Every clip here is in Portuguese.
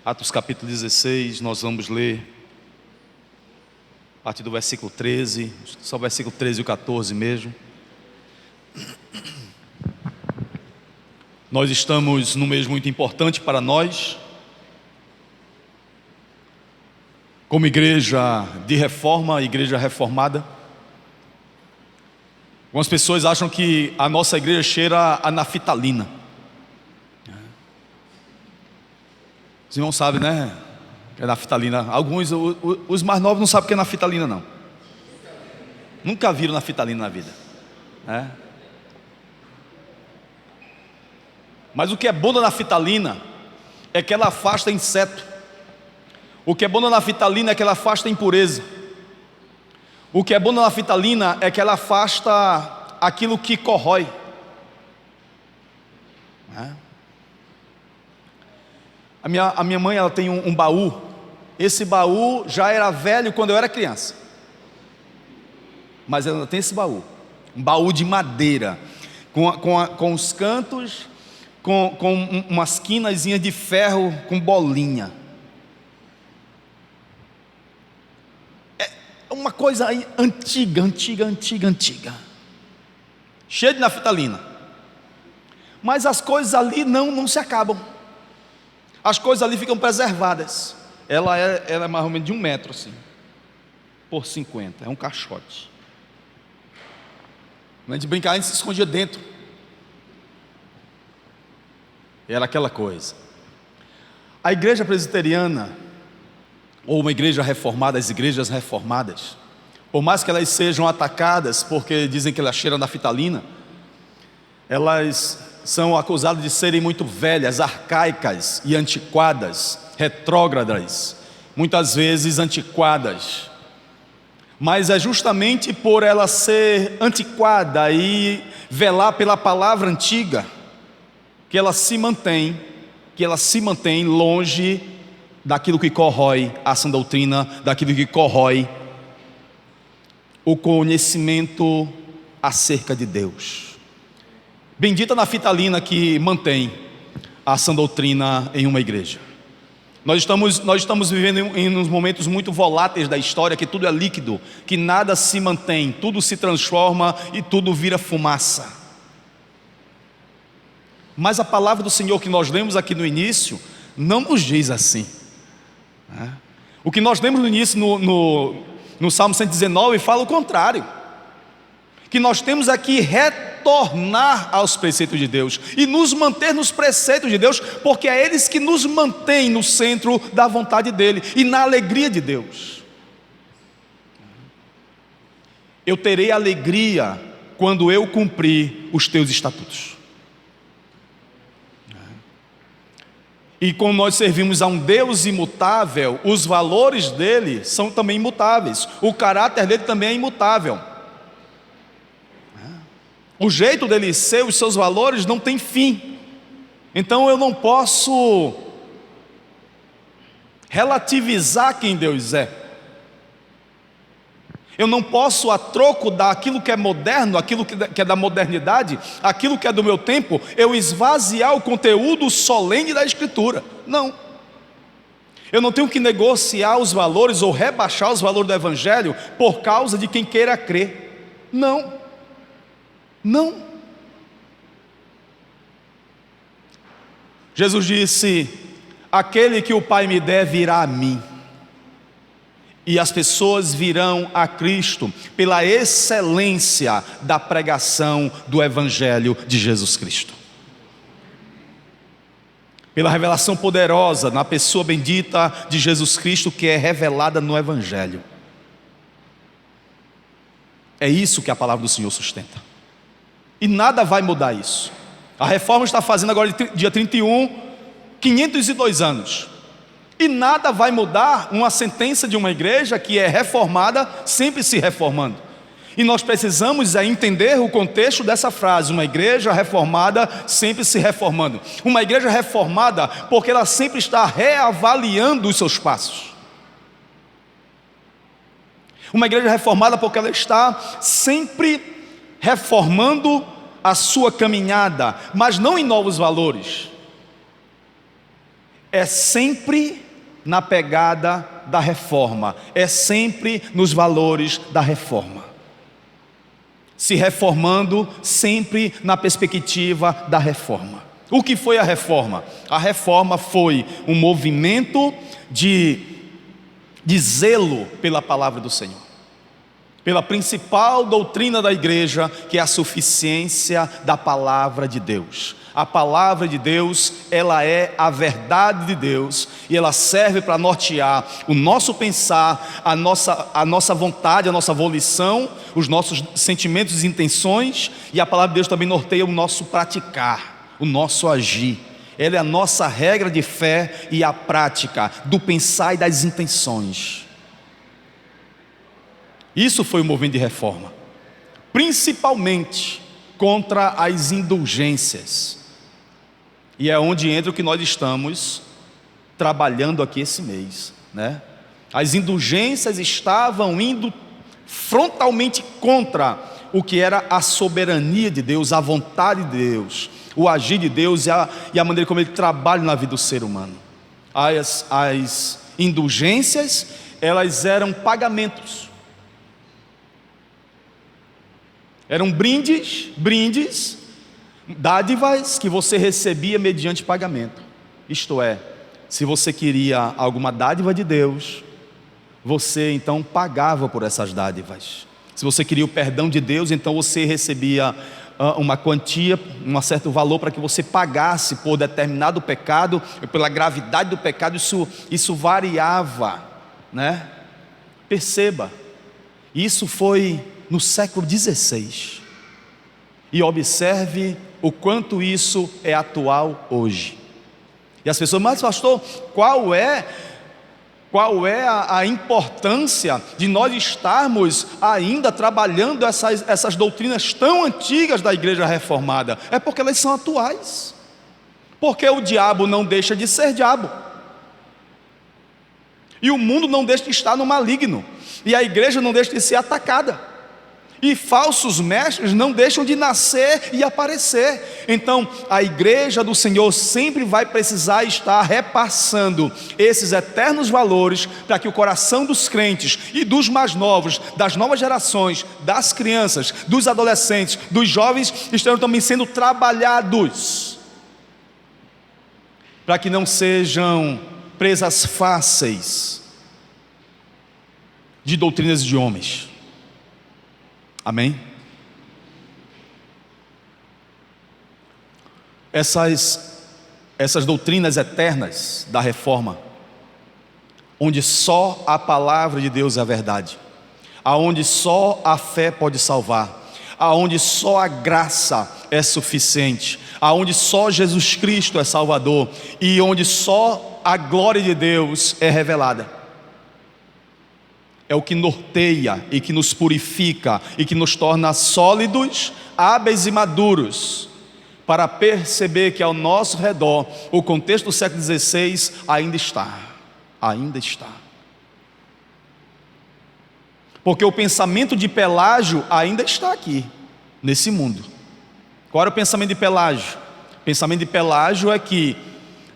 Atos capítulo 16, nós vamos ler a partir do versículo 13, só o versículo 13 e o 14 mesmo. Nós estamos num mês muito importante para nós, como igreja de reforma, igreja reformada. Algumas pessoas acham que a nossa igreja cheira a naftalina. Os irmãos sabem, né? Que é naftalina. Alguns, os mais novos não sabem o que é naftalina, não. Nunca viram naftalina na vida, né? Mas o que é bom da naftalina é que ela afasta inseto. O que é bom da naftalina é que ela afasta impureza. O que é bom da naftalina é que ela afasta aquilo que corrói, né? A minha mãe, ela tem um baú. Esse baú já era velho quando eu era criança, mas ela tem esse baú, um baú de madeira, com os cantos, com umas quinazinhas de ferro com bolinha. É uma coisa aí antiga, cheia de naftalina. Mas as coisas ali não se acabam. As coisas ali ficam preservadas. Ela é mais ou menos de 1 metro assim, por 50, é um caixote. Quando a gente brincava, a gente se escondia dentro. Era aquela coisa. A igreja presbiteriana, ou uma igreja reformada, as igrejas reformadas, por mais que elas sejam atacadas porque dizem que elas cheiram naftalina, elas são acusadas de serem muito velhas, arcaicas e antiquadas, retrógradas, muitas vezes antiquadas. Mas é justamente por ela ser antiquada e velar pela palavra antiga que ela se mantém longe daquilo que corrói a sã doutrina, daquilo que corrói o conhecimento acerca de Deus. Bendita a naftalina que mantém a sã doutrina em uma igreja. Nós estamos vivendo em uns momentos muito voláteis da história, que tudo é líquido, que nada se mantém, tudo se transforma e tudo vira fumaça. Mas a palavra do Senhor que nós lemos aqui no início não nos diz assim, né? O que nós lemos no início no Salmo 119 fala o contrário, que nós temos aqui retornar aos preceitos de Deus e nos manter nos preceitos de Deus, porque é eles que nos mantêm no centro da vontade dEle e na alegria de Deus. Eu terei alegria quando eu cumprir os teus estatutos. E como nós servimos a um Deus imutável, os valores dele são também imutáveis, o caráter dele também é imutável. O jeito dele ser, os seus valores não tem fim. Então eu não posso relativizar quem Deus é. Eu não posso, a troco daquilo que é moderno, aquilo que é da modernidade, aquilo que é do meu tempo, eu esvaziar o conteúdo solene da Escritura. Não. Eu não tenho que negociar os valores ou rebaixar os valores do Evangelho por causa de quem queira crer. Não. Jesus disse: aquele que o Pai me der virá a mim, e as pessoas virão a Cristo pela excelência da pregação do Evangelho de Jesus Cristo, pela revelação poderosa na pessoa bendita de Jesus Cristo, que é revelada no Evangelho. É isso que a palavra do Senhor sustenta, e nada vai mudar isso. A reforma está fazendo agora, dia 31, 502 anos. E nada vai mudar uma sentença de uma igreja que é reformada, sempre se reformando. E nós precisamos entender o contexto dessa frase: uma igreja reformada sempre se reformando. Uma igreja reformada porque ela sempre está reavaliando os seus passos. Uma igreja reformada porque ela está sempre reformando a sua caminhada, mas não em novos valores. é sempre na pegada da reforma, é sempre nos valores da reforma, se reformando sempre na perspectiva da reforma. O que foi a reforma? A reforma foi um movimento de zelo pela palavra do Senhor, pela principal doutrina da igreja, que é a suficiência da palavra de Deus. A palavra de Deus, ela é a verdade de Deus, e ela serve para nortear o nosso pensar, a nossa vontade, a nossa volição, os nossos sentimentos e intenções, e a palavra de Deus também norteia o nosso praticar, o nosso agir. Ela é a nossa regra de fé e a prática do pensar e das intenções. Isso foi o movimento de reforma, principalmente contra as indulgências, e é onde entra o que nós estamos trabalhando aqui esse mês, né? As indulgências estavam indo frontalmente contra o que era a soberania de Deus, a vontade de Deus, o agir de Deus e a maneira como Ele trabalha na vida do ser humano. As indulgências, elas eram pagamentos, eram brindes, dádivas que você recebia mediante pagamento. Isto é, se você queria alguma dádiva de Deus, você então pagava por essas dádivas. Se você queria o perdão de Deus, então você recebia uma quantia, um certo valor para que você pagasse por determinado pecado, pela gravidade do pecado. Isso variava, né? Perceba, isso foi no século XVI, e observe o quanto isso é atual hoje. E as pessoas, mas pastor, qual é a importância de nós estarmos ainda trabalhando essas doutrinas tão antigas da igreja reformada? É porque elas são atuais, porque o diabo não deixa de ser diabo, e o mundo não deixa de estar no maligno, e a igreja não deixa de ser atacada, e falsos mestres não deixam de nascer e aparecer. Então a igreja do Senhor sempre vai precisar estar repassando esses eternos valores, para que o coração dos crentes e dos mais novos, das novas gerações, das crianças, dos adolescentes, dos jovens, estejam também sendo trabalhados, para que não sejam presas fáceis de doutrinas de homens. Amém? Essas doutrinas eternas da reforma, onde só a palavra de Deus é a verdade, aonde só a fé pode salvar, aonde só a graça é suficiente, aonde só Jesus Cristo é Salvador, e onde só a glória de Deus é revelada. É o que norteia e que nos purifica e que nos torna sólidos, hábeis e maduros, para perceber que ao nosso redor o contexto do século XVI ainda está. Porque o pensamento de Pelágio ainda está aqui, nesse mundo. Qual era o pensamento de Pelágio? O pensamento de Pelágio é que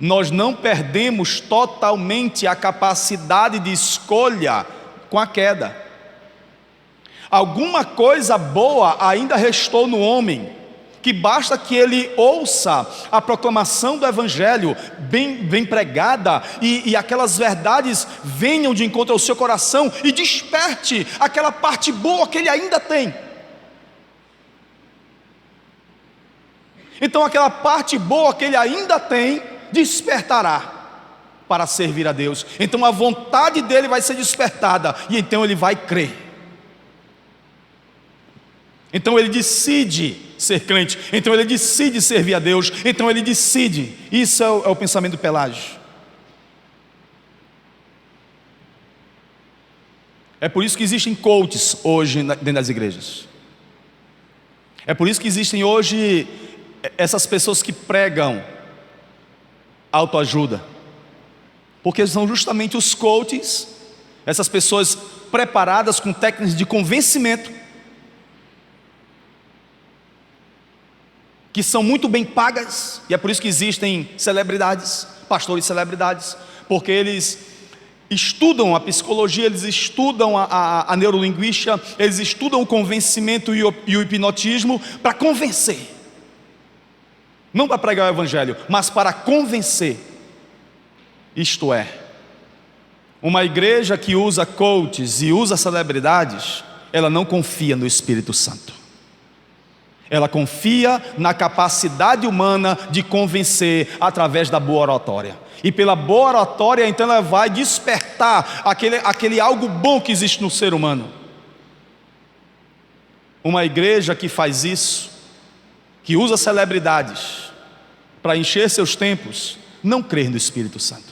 nós não perdemos totalmente a capacidade de escolha com a queda. Alguma coisa boa ainda restou no homem, que basta que ele ouça a proclamação do Evangelho bem pregada, e aquelas verdades venham de encontro ao seu coração e desperte aquela parte boa que ele ainda tem. Então aquela parte boa que ele ainda tem despertará para servir a Deus. Então a vontade dele vai ser despertada, e então ele vai crer. Então ele decide ser crente, então ele decide servir a Deus, então ele decide. Isso é o pensamento do Pelágio. É por isso que existem coaches hoje dentro das igrejas. É por isso que existem hoje essas pessoas que pregam autoajuda, porque são justamente os coaches, essas pessoas preparadas com técnicas de convencimento, que são muito bem pagas, e é por isso que existem celebridades, pastores celebridades, porque eles estudam a psicologia, eles estudam a neurolinguística, eles estudam o convencimento e o hipnotismo para convencer, não para pregar o evangelho, mas para convencer. Isto é, uma igreja que usa coaches e usa celebridades, ela não confia no Espírito Santo, ela confia na capacidade humana de convencer através da boa oratória. E pela boa oratória, então, ela vai despertar aquele algo bom que existe no ser humano. Uma igreja que faz isso, que usa celebridades para encher seus templos, não crê no Espírito Santo.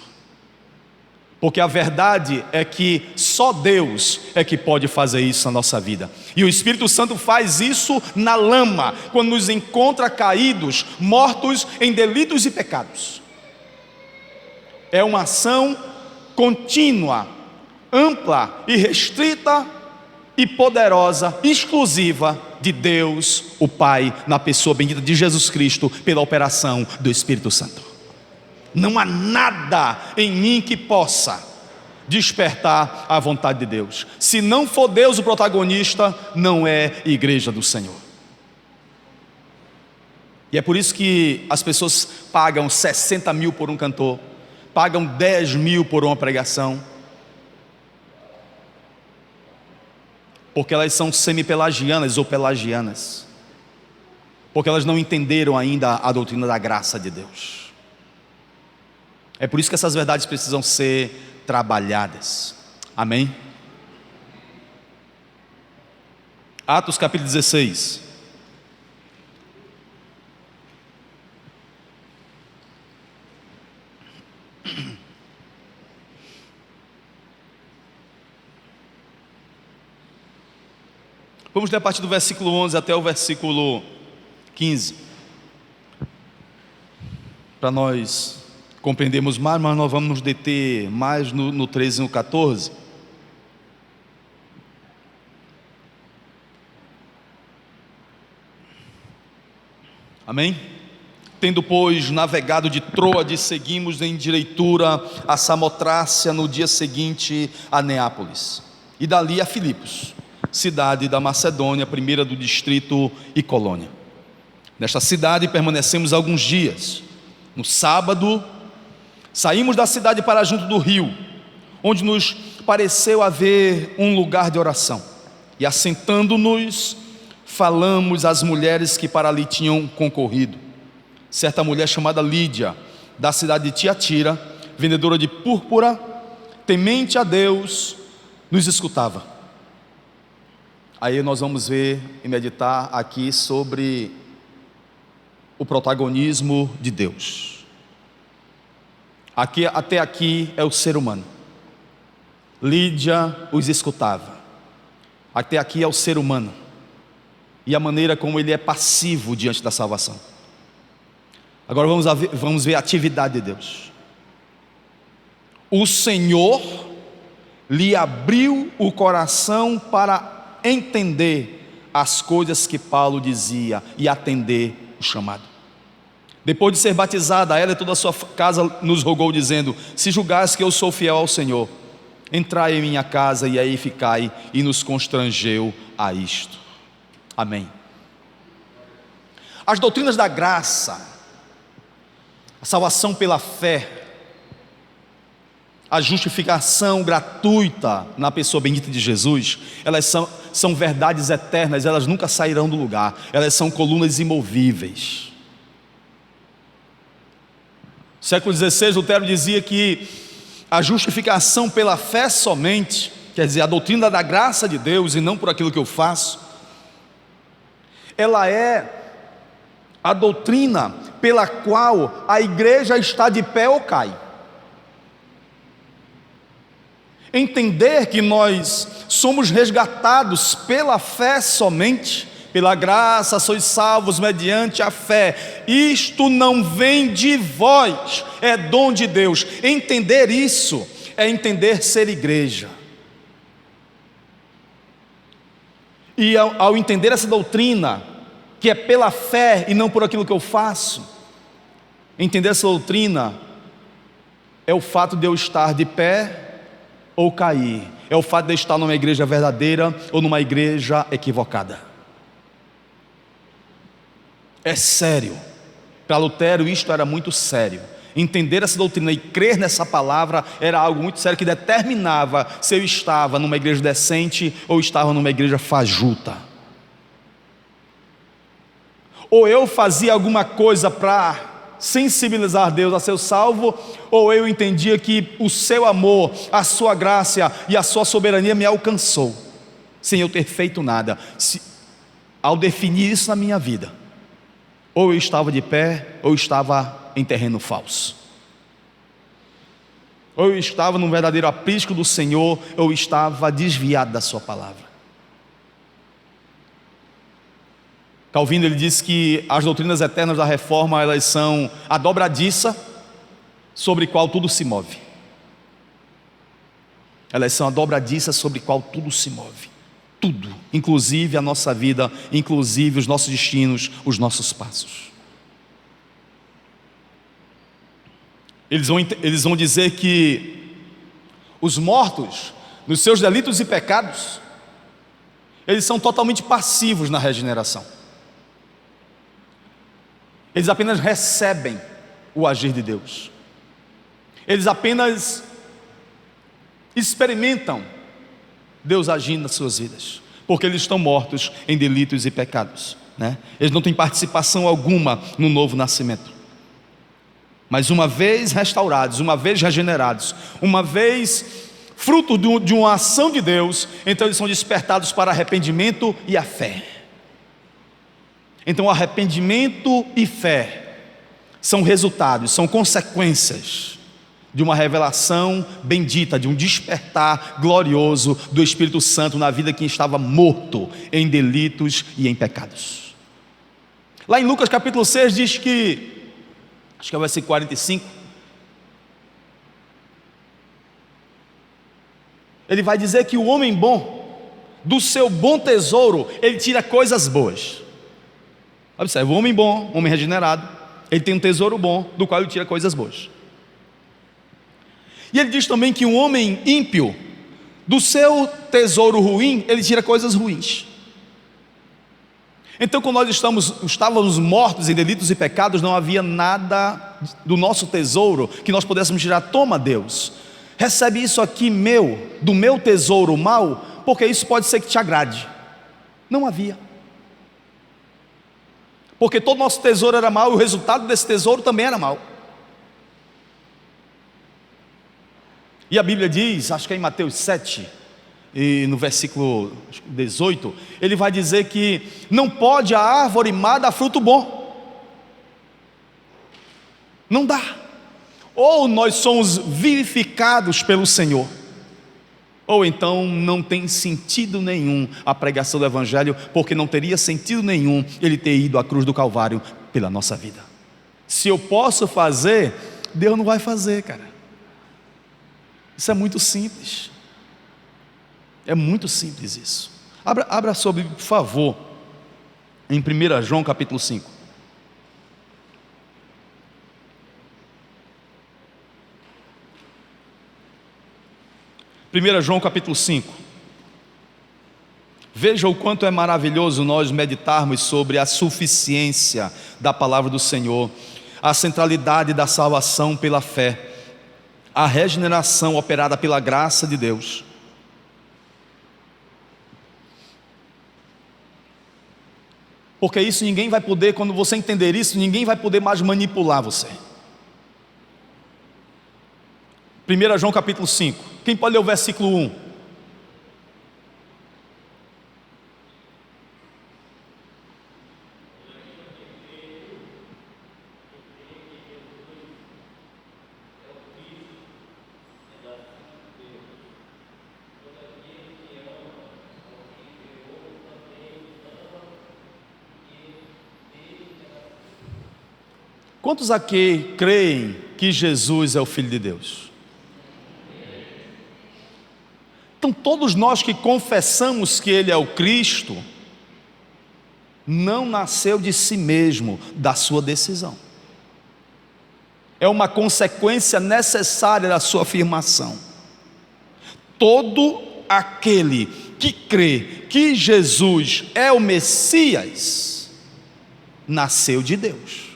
Porque a verdade é que só Deus é que pode fazer isso na nossa vida. E o Espírito Santo faz isso na lama, quando nos encontra caídos, mortos em delitos e pecados. É uma ação contínua, ampla e restrita e poderosa, exclusiva de Deus, o Pai, na pessoa bendita de Jesus Cristo, pela operação do Espírito Santo. Não há nada em mim que possa despertar a vontade de Deus. Se não for Deus o protagonista, não é igreja do Senhor. E é por isso que as pessoas pagam 60 mil por um cantor, pagam 10 mil por uma pregação, porque elas são semi-pelagianas ou pelagianas, porque elas não entenderam ainda a doutrina da graça de Deus. É por isso que essas verdades precisam ser trabalhadas. Amém? Atos capítulo 16. Vamos ler a partir do versículo 11 até o versículo 15, para nós compreendemos mais, mas nós vamos nos deter mais no 13 e no 14. Amém? Tendo, pois, navegado de Troade, seguimos em direitura a Samotrácia, no dia seguinte a Neápolis, e dali a Filipos, cidade da Macedônia, primeira do distrito e colônia. Nesta cidade permanecemos alguns dias. No sábado, saímos da cidade para junto do rio, onde nos pareceu haver um lugar de oração, e assentando-nos, falamos às mulheres que para ali tinham concorrido. Certa mulher chamada Lídia, da cidade de Tiatira, vendedora de púrpura, temente a Deus, nos escutava. Aí nós vamos ver e meditar aqui sobre o protagonismo de Deus. Até aqui é o ser humano. Lídia os escutava. Até aqui é o ser humano e a maneira como ele é passivo diante da salvação. Agora vamos ver a atividade de Deus. O Senhor lhe abriu o coração para entender as coisas que Paulo dizia e atender o chamado. Depois de ser batizada, ela e toda a sua casa nos rogou, dizendo: se julgais que eu sou fiel ao Senhor, entrai em minha casa e aí ficai, e nos constrangeu a isto. Amém. As doutrinas da graça, a salvação pela fé, a justificação gratuita na pessoa bendita de Jesus, elas são verdades eternas, elas nunca sairão do lugar, elas são colunas imovíveis. No século XVI, Lutero dizia que a justificação pela fé somente, quer dizer, a doutrina da graça de Deus e não por aquilo que eu faço, ela é a doutrina pela qual a igreja está de pé ou cai. Entender que nós somos resgatados pela fé somente, pela graça sois salvos mediante a fé, isto não vem de vós, é dom de Deus. Entender isso é entender ser igreja. E ao entender essa doutrina, que é pela fé e não por aquilo que eu faço, entender essa doutrina, é o fato de eu estar de pé ou cair, é o fato de eu estar numa igreja verdadeira ou numa igreja equivocada. É sério. Para Lutero isto era muito sério. Entender essa doutrina e crer nessa palavra era algo muito sério, que determinava se eu estava numa igreja decente ou estava numa igreja fajuta. Ou eu fazia alguma coisa para sensibilizar Deus a ser salvo, ou eu entendia que o seu amor, a sua graça e a sua soberania me alcançou, sem eu ter feito nada. Ao definir isso na minha vida, ou eu estava de pé, ou eu estava em terreno falso. Ou eu estava num verdadeiro aprisco do Senhor, ou eu estava desviado da sua palavra. Calvino, ele diz que as doutrinas eternas da reforma, elas são a dobradiça sobre qual tudo se move. Elas são a dobradiça sobre qual tudo se move. Tudo, inclusive a nossa vida, inclusive os nossos destinos, os nossos passos. Eles vão dizer que os mortos, nos seus delitos e pecados, eles são totalmente passivos na regeneração. Eles apenas recebem o agir de Deus. Eles apenas experimentam Deus agindo nas suas vidas, porque eles estão mortos em delitos e pecados, né? Eles não têm participação alguma no novo nascimento. Mas uma vez restaurados, uma vez regenerados, uma vez fruto de uma ação de Deus, então eles são despertados para arrependimento e a fé. Então arrependimento e fé são resultados, são consequências de uma revelação bendita, de um despertar glorioso do Espírito Santo na vida de quem estava morto em delitos e em pecados. Lá em Lucas capítulo 6 diz que, acho que é o versículo 45, ele vai dizer que o homem bom, do seu bom tesouro, ele tira coisas boas. Observe, o homem bom, o homem regenerado, ele tem um tesouro bom, do qual ele tira coisas boas. E ele diz também que um homem ímpio, do seu tesouro ruim, ele tira coisas ruins. Então, quando nós estávamos mortos em delitos e pecados, não havia nada do nosso tesouro que nós pudéssemos tirar. Toma, Deus, recebe isso aqui do meu tesouro mau, porque isso pode ser que te agrade. Não havia. Porque todo nosso tesouro era mau e o resultado desse tesouro também era mau. E a Bíblia diz, acho que é em Mateus 7, e no versículo 18, ele vai dizer que não pode a árvore má dar fruto bom. Não dá. Ou nós somos vivificados pelo Senhor, ou então não tem sentido nenhum a pregação do Evangelho, porque não teria sentido nenhum ele ter ido à cruz do Calvário pela nossa vida. Se eu posso fazer, Deus não vai fazer, cara. Isso é muito simples. É muito simples isso. Abra sua Bíblia, por favor, em 1 João capítulo 5. 1 João capítulo 5. Veja o quanto é maravilhoso nós meditarmos sobre a suficiência da palavra do Senhor, a centralidade da salvação pela fé, a regeneração operada pela graça de Deus. Porque isso ninguém vai poder, quando você entender isso, ninguém vai poder mais manipular você. 1 João capítulo 5. Quem pode ler o versículo 1? Quantos aqui creem que Jesus é o Filho de Deus? Então todos nós que confessamos que Ele é o Cristo, não nasceu de si mesmo, da sua decisão. é uma consequência necessária da sua afirmação. Todo aquele que crê que Jesus é o Messias, nasceu de Deus.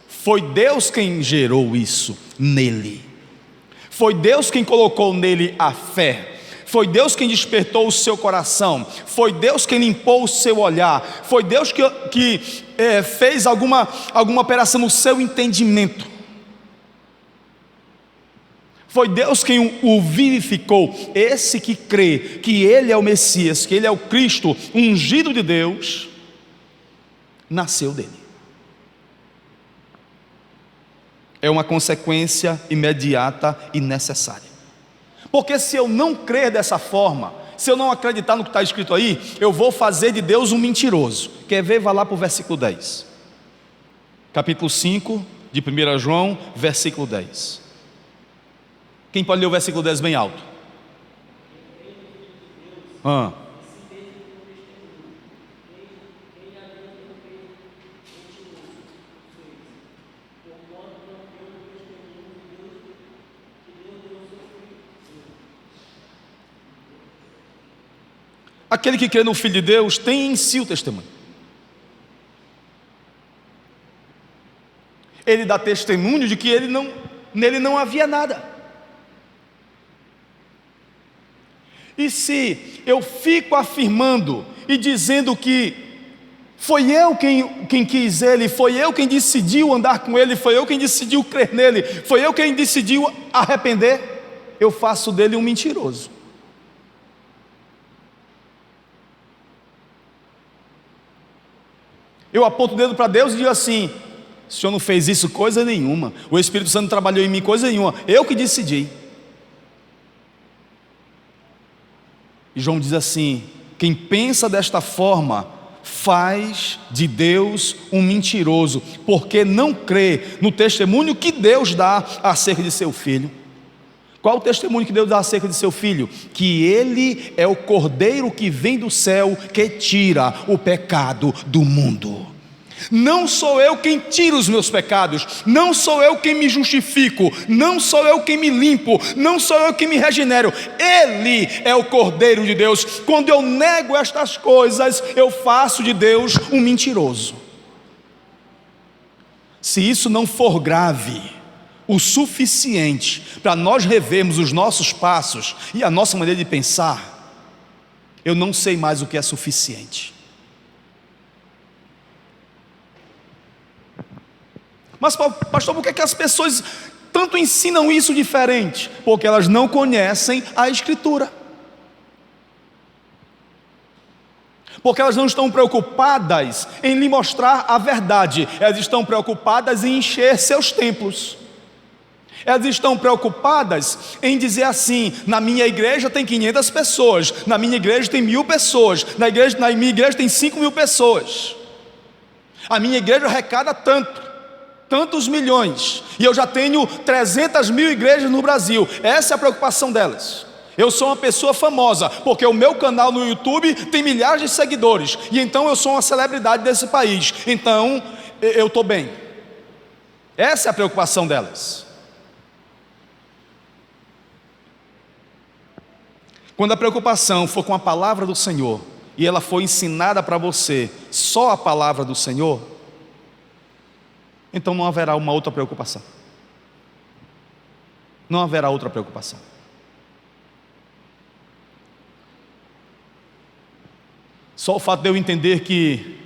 Foi Deus quem gerou isso nele. Foi Deus quem colocou nele a fé. Foi Deus quem despertou o seu coração. Foi Deus quem limpou o seu olhar. Foi Deus que fez alguma operação no seu entendimento. Foi Deus quem o vivificou. Esse que crê que Ele é o Messias, que Ele é o Cristo, ungido de Deus, nasceu dele. É uma consequência imediata e necessária. Porque se eu não crer dessa forma, se eu não acreditar no que está escrito aí, eu vou fazer de Deus um mentiroso. Quer ver? Vá lá para o versículo 10. Capítulo 5 de 1 João, versículo 10. Quem pode ler o versículo 10 bem alto? Aquele que crê no Filho de Deus tem em si o testemunho. Ele dá testemunho de que nele não havia nada. E se eu fico afirmando e dizendo que foi eu quem quis ele, foi eu quem decidiu andar com ele, foi eu quem decidiu crer nele, foi eu quem decidiu arrepender, eu faço dele um mentiroso. Eu aponto o dedo para Deus e digo assim: o Senhor não fez isso coisa nenhuma, o Espírito Santo trabalhou em mim coisa nenhuma, eu que decidi. E João diz assim: quem pensa desta forma faz de Deus um mentiroso, porque não crê no testemunho que Deus dá acerca de seu Filho. Qual o testemunho que Deus dá acerca de seu Filho? Que Ele é o Cordeiro que vem do céu, que tira o pecado do mundo. Não sou eu quem tira os meus pecados, não sou eu quem me justifico, não sou eu quem me limpo, não sou eu quem me regenero. Ele é o Cordeiro de Deus. Quando eu nego estas coisas, eu faço de Deus um mentiroso. Se isso não for grave o suficiente para nós revermos os nossos passos e a nossa maneira de pensar, eu não sei mais o que é suficiente. Mas pastor, por que as pessoas tanto ensinam isso diferente? Porque elas não conhecem a Escritura. Porque elas não estão preocupadas em lhe mostrar a verdade, elas estão preocupadas em encher seus templos. Elas estão preocupadas em dizer assim: na minha igreja tem 500 pessoas, na minha igreja tem 1000 pessoas, na minha igreja tem 5.000 pessoas, a minha igreja arrecada tantos milhões, e eu já tenho 300.000 igrejas no Brasil. Essa é a preocupação delas. Eu sou uma pessoa famosa, porque o meu canal no YouTube tem milhares de seguidores, e então eu sou uma celebridade desse país, então eu estou bem. Essa é a preocupação delas. Quando a preocupação for com a palavra do Senhor, e ela for ensinada para você só a palavra do Senhor, então não haverá uma outra preocupação. Não haverá outra preocupação. Só o fato de eu entender que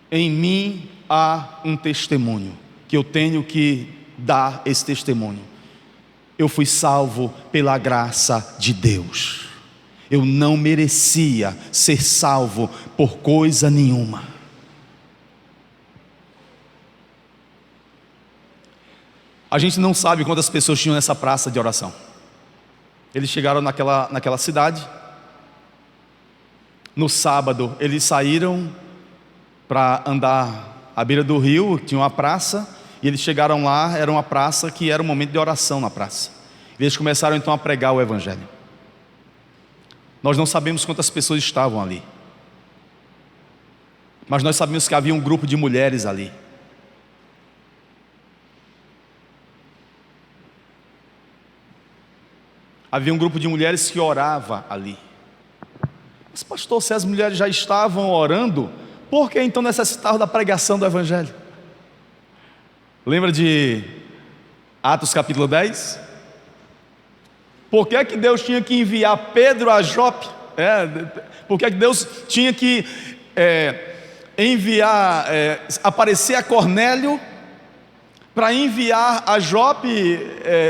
em mim há um testemunho, que eu tenho que dar esse testemunho. Eu fui salvo pela graça de Deus. Eu não merecia ser salvo por coisa nenhuma. A gente não sabe quantas pessoas tinham nessa praça de oração. Eles chegaram naquela cidade. No sábado eles saíram para andar à beira do rio, tinha uma praça, e eles chegaram lá, era uma praça que era um momento de oração na praça. Eles começaram então a pregar o Evangelho. Nós não sabemos quantas pessoas estavam ali, mas nós sabemos que havia um grupo de mulheres ali. havia um grupo de mulheres que orava ali. Mas pastor, se as mulheres já estavam orando, por que então necessitavam da pregação do Evangelho? Lembra de Atos capítulo 10? Por que é que Deus tinha que enviar Pedro a Jope? Por que é que Deus tinha que aparecer a Cornélio para enviar a Jope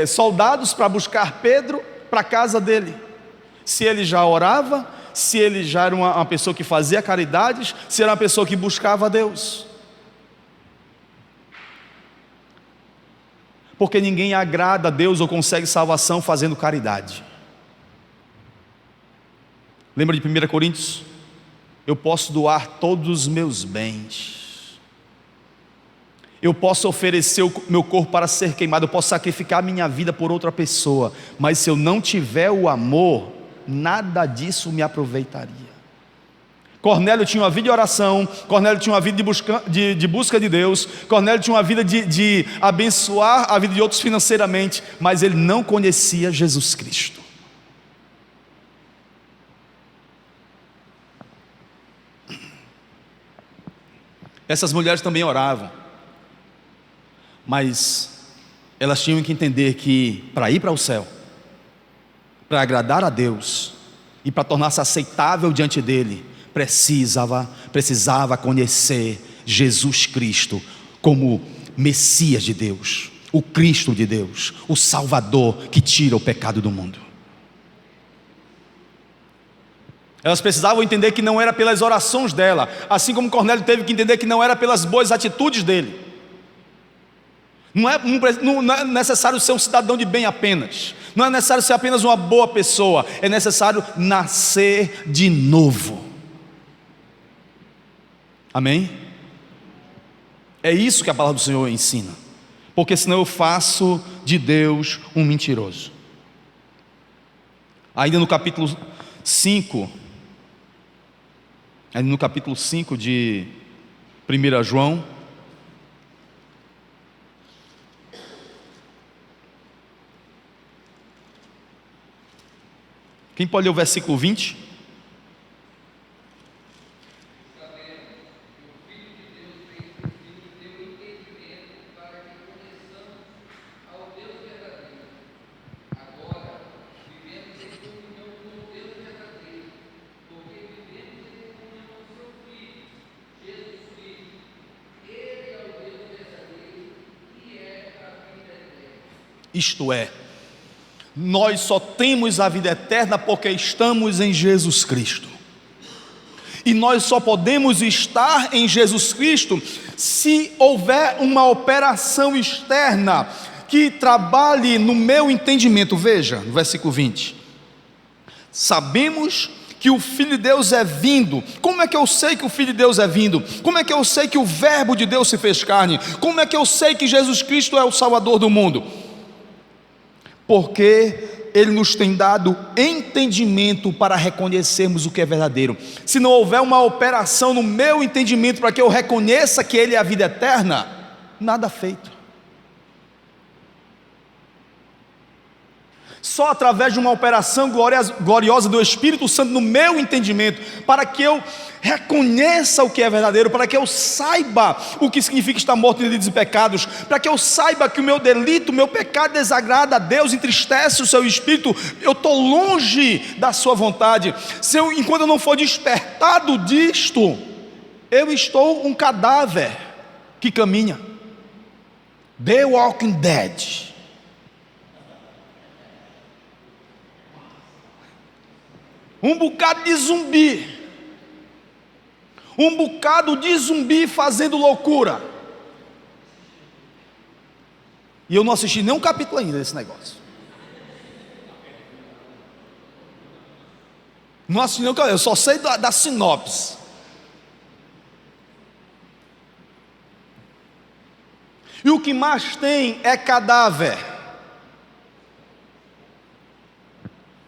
soldados para buscar Pedro para a casa dele? Se ele já orava, se ele já era uma pessoa que fazia caridades, se era uma pessoa que buscava a Deus. Porque ninguém agrada a Deus ou consegue salvação fazendo caridade. Lembra de 1 Coríntios? Eu posso doar todos os meus bens, eu posso oferecer o meu corpo para ser queimado, eu posso sacrificar a minha vida por outra pessoa, mas se eu não tiver o amor, nada disso me aproveitaria. Cornélio tinha uma vida de oração, Cornélio tinha uma vida de busca de Deus, Cornélio tinha uma vida de abençoar a vida de outros financeiramente, mas ele não conhecia Jesus Cristo. Essas mulheres também oravam, mas elas tinham que entender que para ir para o céu, para agradar a Deus e para tornar-se aceitável diante dele, precisava conhecer Jesus Cristo como Messias de Deus, o Cristo de Deus, o Salvador que tira o pecado do mundo. Elas precisavam entender que não era pelas orações dela, assim como Cornélio teve que entender que não era pelas boas atitudes dele. Não é necessário ser um cidadão de bem apenas, não é necessário ser apenas uma boa pessoa, é necessário nascer de novo. Amém? É isso que a palavra do Senhor ensina, porque senão eu faço de Deus um mentiroso. Ainda no capítulo 5 de 1 João, quem pode ler o versículo 20? Isto é, nós só temos a vida eterna porque estamos em Jesus Cristo. E nós só podemos estar em Jesus Cristo se houver uma operação externa que trabalhe no meu entendimento. Veja, no versículo 20: sabemos que o Filho de Deus é vindo. Como é que eu sei que o Filho de Deus é vindo? Como é que eu sei que o Verbo de Deus se fez carne? Como é que eu sei que Jesus Cristo é o Salvador do mundo? Porque Ele nos tem dado entendimento para reconhecermos o que é verdadeiro. Se não houver uma operação no meu entendimento para que eu reconheça que Ele é a vida eterna, nada feito. Só através de uma operação gloriosa do Espírito Santo no meu entendimento, para que eu reconheça o que é verdadeiro, para que eu saiba o que significa estar morto em delitos e pecados, para que eu saiba que o meu delito, o meu pecado desagrada a Deus, entristece o seu espírito, eu estou longe da sua vontade. Enquanto eu não for despertado disto, eu estou um cadáver que caminha. The Walking Dead. Um bocado de zumbi. Um bocado de zumbi fazendo loucura. E eu não assisti nem um capítulo ainda desse negócio. Não assisti nem um capítulo, eu só sei da sinopse. E o que mais tem é cadáver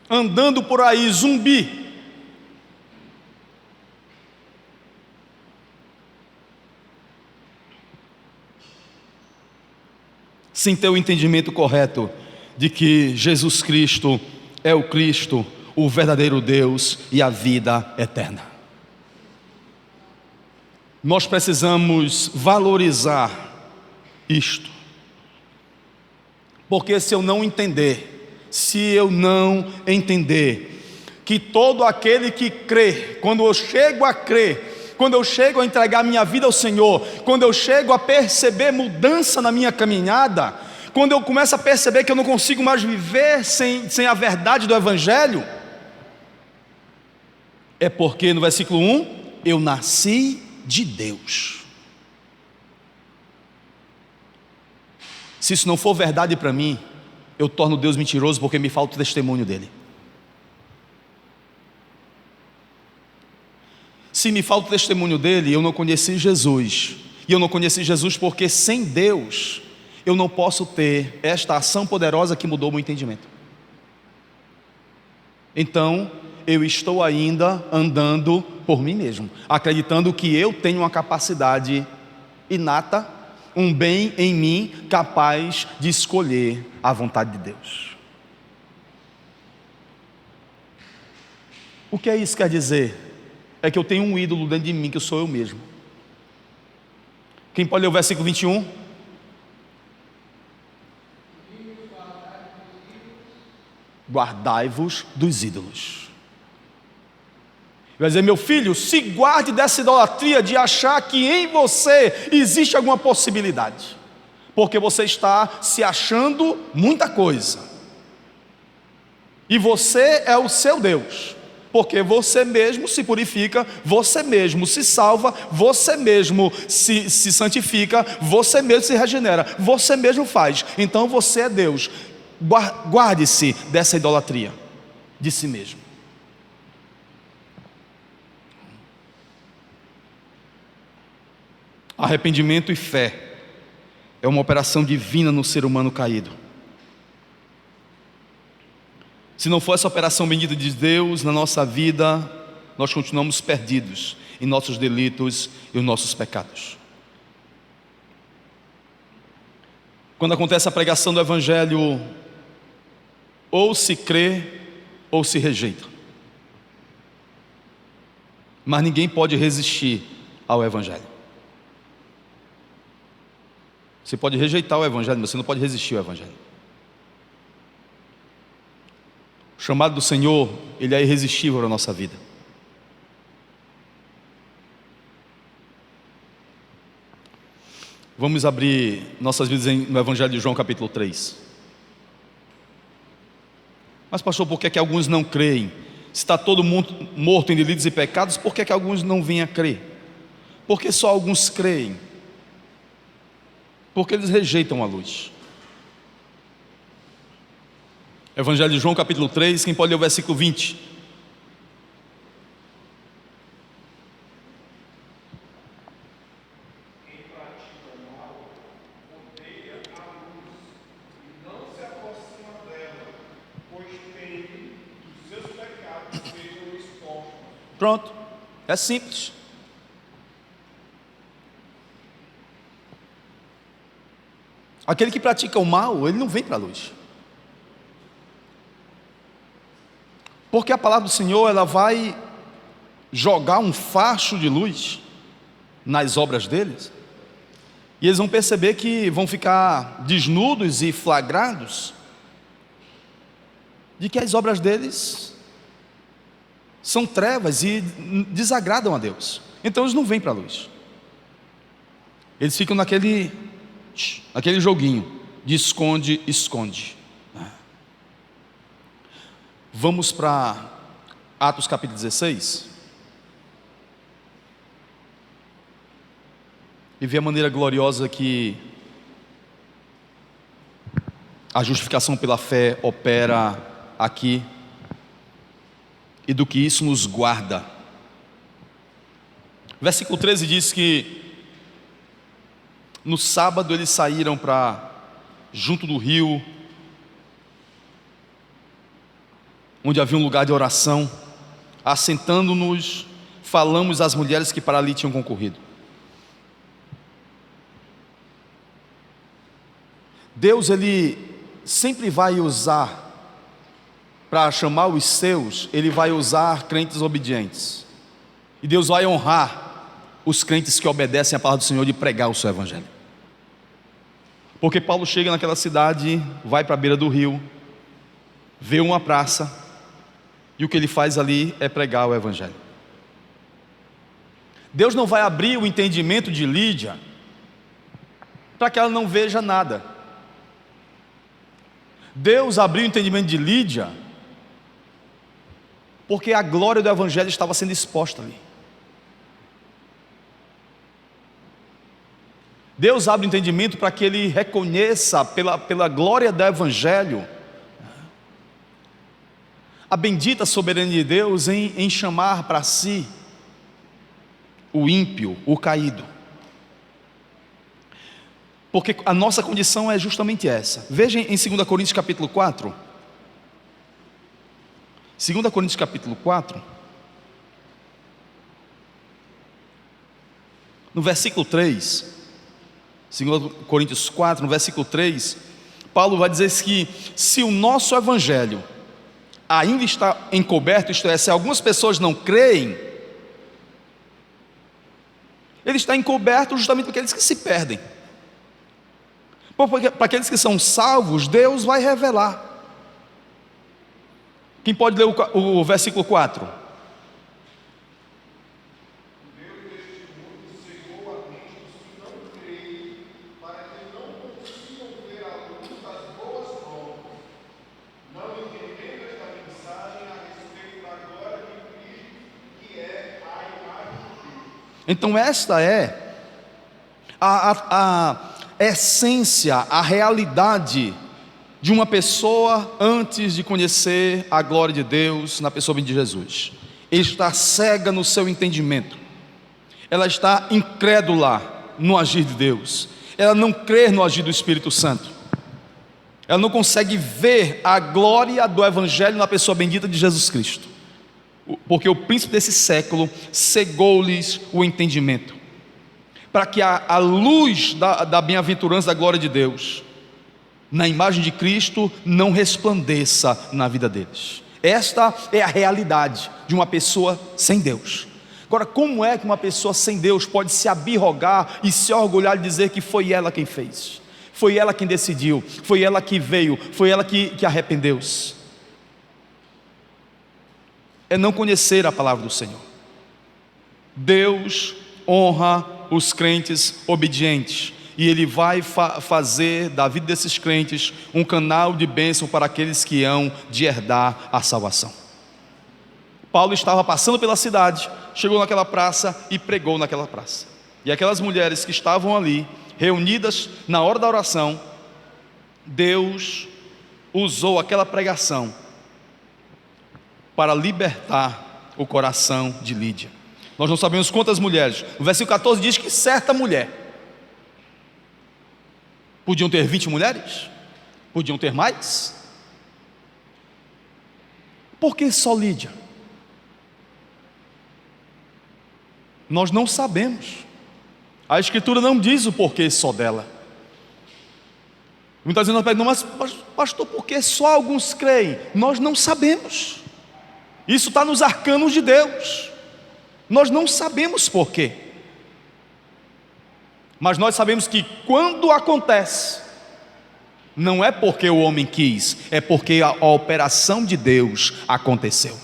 andando por aí, zumbi. Sem ter o entendimento correto de que Jesus Cristo é o Cristo, o verdadeiro Deus e a vida eterna. Nós precisamos valorizar isto, porque se eu não entender que todo aquele que crê, quando eu chego a crer, quando eu chego a entregar minha vida ao Senhor, quando eu chego a perceber mudança na minha caminhada, quando eu começo a perceber que eu não consigo mais viver sem a verdade do Evangelho, é porque no versículo 1, eu nasci de Deus. Se isso não for verdade para mim, eu torno Deus mentiroso, porque me falta o testemunho dele. Se me falta o testemunho dele, eu não conheci Jesus. E eu não conheci Jesus porque sem Deus eu não posso ter esta ação poderosa que mudou o meu entendimento. Então eu estou ainda andando por mim mesmo, acreditando que eu tenho uma capacidade inata, um bem em mim capaz de escolher a vontade de Deus. O que isso quer dizer? É que eu tenho um ídolo dentro de mim, que sou eu mesmo. Quem pode ler o versículo 21? Guardai-vos dos ídolos. Vai dizer, meu filho, se guarde dessa idolatria de achar que em você existe alguma possibilidade, porque você está se achando muita coisa, e você é o seu Deus, porque você mesmo se purifica, você mesmo se salva, você mesmo se santifica, você mesmo se regenera, você mesmo faz. Então você é Deus. Guarde-se dessa idolatria de si mesmo. Arrependimento e fé é uma operação divina no ser humano caído. Se não for essa operação bendita de Deus na nossa vida, nós continuamos perdidos em nossos delitos e os nossos pecados. Quando acontece a pregação do Evangelho, ou se crê ou se rejeita, mas ninguém pode resistir ao Evangelho. Você pode rejeitar o Evangelho, mas você não pode resistir ao Evangelho. O chamado do Senhor, ele é irresistível na nossa vida. Vamos abrir nossas vidas no Evangelho de João capítulo 3. Mas pastor, por que é que alguns não creem? Se está todo mundo morto em delitos e pecados, por que é que alguns não vêm a crer? Porque só alguns creem? Porque eles rejeitam a luz. Evangelho de João capítulo 3, quem pode ler o versículo 20? Quem pratica o mal odeia a luz e não se aproxima dela, pois teme que os seus pecados sejam expostos. Pronto, é simples. Aquele que pratica o mal, ele não vem para a luz. Porque a palavra do Senhor, ela vai jogar um facho de luz nas obras deles, e eles vão perceber que vão ficar desnudos e flagrados de que as obras deles são trevas e desagradam a Deus. Então eles não vêm para a luz. Eles ficam naquele joguinho de esconde, esconde. Vamos para Atos capítulo 16 e ver a maneira gloriosa que a justificação pela fé opera aqui, e do que isso nos guarda. Versículo 13 diz que no sábado eles saíram para junto do rio, onde havia um lugar de oração. Assentando-nos, falamos às mulheres que para ali tinham concorrido. Deus, ele sempre vai usar para chamar os seus, Ele vai usar crentes obedientes. E Deus vai honrar os crentes que obedecem a palavra do Senhor de pregar o seu evangelho. Porque Paulo chega naquela cidade, vai para a beira do rio, vê uma praça, e o que ele faz ali é pregar o evangelho. Deus não vai abrir o entendimento de Lídia para que ela não veja nada. Deus abriu o entendimento de Lídia porque a glória do evangelho estava sendo exposta ali. Deus abre o entendimento para que ele reconheça pela glória do evangelho a bendita soberania de Deus em chamar para si o ímpio, o caído. Porque a nossa condição é justamente essa. Vejam em 2 Coríntios capítulo 4. 2 Coríntios capítulo 4, no versículo 3, 2 Coríntios 4, no versículo 3, Paulo vai dizer que se o nosso evangelho ainda está encoberto, isto é, se algumas pessoas não creem, ele está encoberto justamente para aqueles que se perdem. Porque para aqueles que são salvos, Deus vai revelar. Quem pode ler o versículo 4? Deus deste mundo cegou a mente dos que não creem, para que não consigam ver a luz das boas novas, não entendendo esta mensagem a respeito da glória de Cristo, que é a imagem de Deus. Então esta é a essência, a realidade de uma pessoa antes de conhecer a glória de Deus na pessoa de Jesus. Ela está cega no seu entendimento, ela está incrédula no agir de Deus, ela não crê no agir do Espírito Santo, ela não consegue ver a glória do Evangelho na pessoa bendita de Jesus Cristo, porque o príncipe desse século cegou-lhes o entendimento, para que a luz da bem-aventurança da glória de Deus na imagem de Cristo não resplandeça na vida deles. Esta é a realidade de uma pessoa sem Deus. Agora, como é que uma pessoa sem Deus pode se abirrogar e se orgulhar de dizer que foi ela quem fez, foi ela quem decidiu, foi ela que veio, foi ela que arrependeu-se? É não conhecer a palavra do Senhor. Deus honra os crentes obedientes, e Ele vai fazer da vida desses crentes um canal de bênção para aqueles que hão de herdar a salvação. Paulo estava passando pela cidade, chegou naquela praça e pregou naquela praça, e aquelas mulheres que estavam ali, reunidas na hora da oração, Deus usou aquela pregação para libertar o coração de Lídia. Nós não sabemos quantas mulheres. No versículo 14 diz que certa mulher. Podiam ter 20 mulheres? Podiam ter mais? Por que só Lídia? Nós não sabemos. A Escritura não diz o porquê só dela. Muitas vezes nós perguntamos, mas pastor, por que só alguns creem? Nós não sabemos. Isso está nos arcanos de Deus. Nós não sabemos porquê. Mas nós sabemos que quando acontece, não é porque o homem quis, é porque a operação de Deus aconteceu.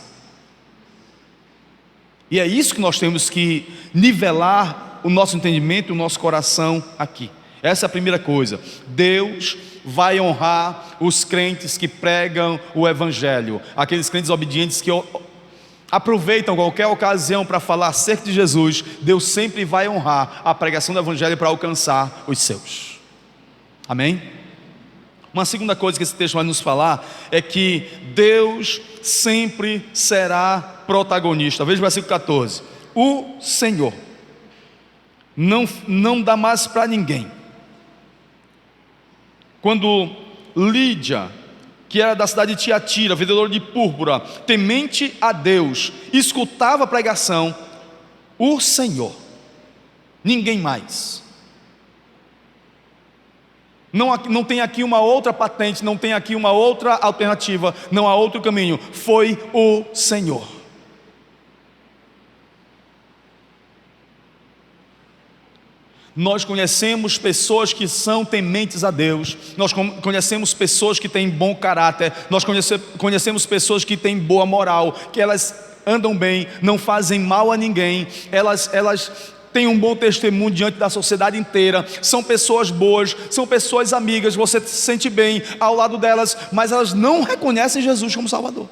E é isso que nós temos que nivelar o nosso entendimento, o nosso coração aqui. Essa é a primeira coisa. Deus vai honrar os crentes que pregam o Evangelho, aqueles crentes obedientes que aproveitam qualquer ocasião para falar acerca de Jesus. Deus sempre vai honrar a pregação do Evangelho para alcançar os seus. Amém? Uma segunda coisa que esse texto vai nos falar é que Deus sempre será protagonista. Veja o versículo 14. O Senhor não dá mais para ninguém. Quando Lídia, que era da cidade de Tiatira, vendedora de púrpura, temente a Deus, escutava a pregação, o Senhor, ninguém mais. Não tem aqui uma outra patente, não tem aqui uma outra alternativa, não há outro caminho. Foi o Senhor. Nós conhecemos pessoas que são tementes a Deus, nós conhecemos pessoas que têm bom caráter, nós conhecemos pessoas que têm boa moral, que elas andam bem, não fazem mal a ninguém, elas têm um bom testemunho diante da sociedade inteira, são pessoas boas, são pessoas amigas, você se sente bem ao lado delas, mas elas não reconhecem Jesus como Salvador.